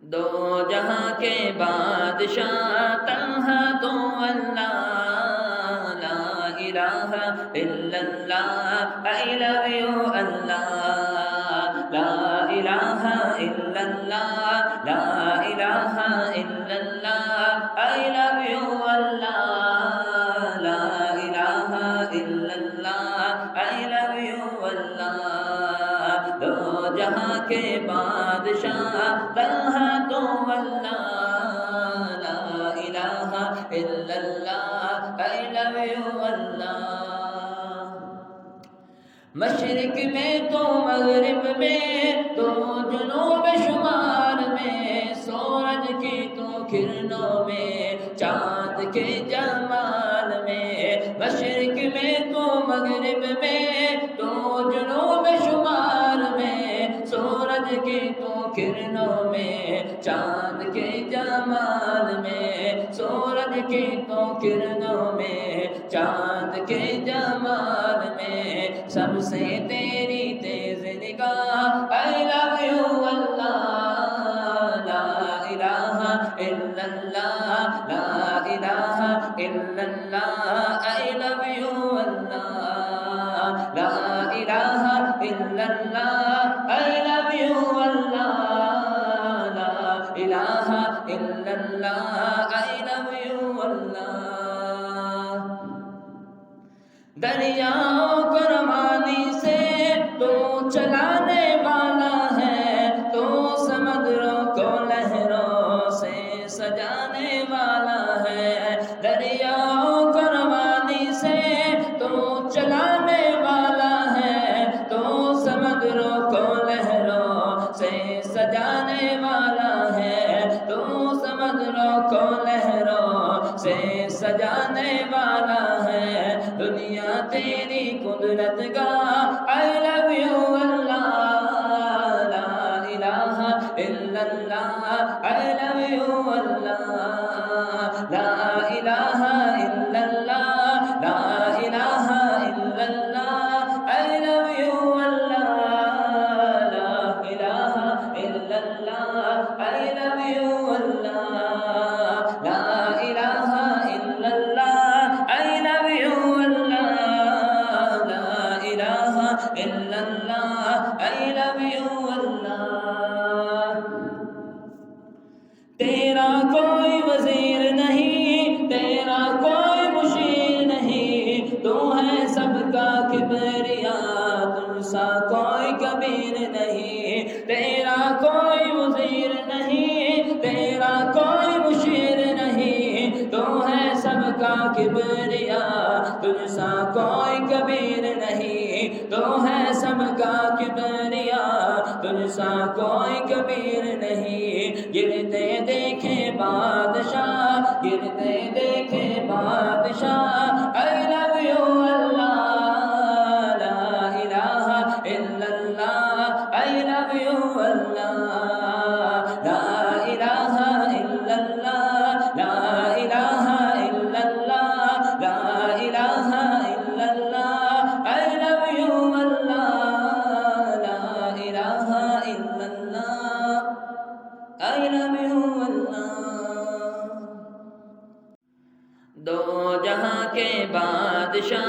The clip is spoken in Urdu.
دو جہاں کے بادشاہ تنہا تو اللہ، لا الہ الا اللہ، I love you اللہ، لا الہ الا اللہ، لا الہ الا اللہ، I love you اللہ، لا الہ الا اللہ، I love you اللہ۔ دو جہاں کے بادشاہ تنہا تو اللہ، لا الہ الا اللہ، I love you اللہ۔ مشرق میں تو مغرب میں تو جنوب شمال میں، سورج کی تو کرنوں میں، چاند کے جمال میں، مشرق میں تو مغرب میں تو جنوب شمال میں، سورج کی تو کرنوں میں، چاند کے جمال میں، سورج کی تو کرنوں میں، چاند کے جمال میں، سب سے تیری تیز نگاہ I love you اللہ، لا الہ الا اللہ، لا الہ الا اللہ، I love you اللہ، لا الہ الا اللہ، I love you اللہ، لا الہ الا اللہ، I love you اللہ۔ دریاؤں کو روانی سے تو چلانے والا ہے، تو سمندروں کو لہروں سے سجانے والا ہے، دریاؤں کو روانی سے تو چلانے والا ہے، تو سمندروں کو لہروں سے سجانے والا ہے، تو سمندروں کو لہروں سے سجانے والا ہے، دنیا تیری قدرت کا I love you اللہ، لا الہ الا اللہ، I love you اللہ، لا الہ الا اللہ، لا الہ الا اللہ، I love you اللہ، لا الہ الا اللہ، I love you اللہ، لا الہ الا اللہ، I love you اللہ، لا الہ الا اللہ، I love you اللہ۔ تیرا کوئی وزیر نہیں، تیرا کوئی مشیر نہیں، تو ہے سب کا کبریاء، تجھ سا کوئی کبیر نہیں، تیرا کوئی وزیر نہیں، تیرا کوئی مشیر نہیں، تو ہے سب کا کبریاء، تجھ سا کوئی کبیر نہیں، تو ہے سب کا کبریاء، تجھ سا کوئی کبیر نہیں۔ گرتے دیکھے بادشاہ، گرتے دیکھے بادشاہ I love you اللہ، لا الہ الا اللہ، I love you اللہ، لا الہ الا اللہ، لا الہ الا اللہ، لا الہ الا اللہ، I love you اللہ، لا الہ الا اللہ، I love you اللہ۔ دو جہاں کے بادشاہ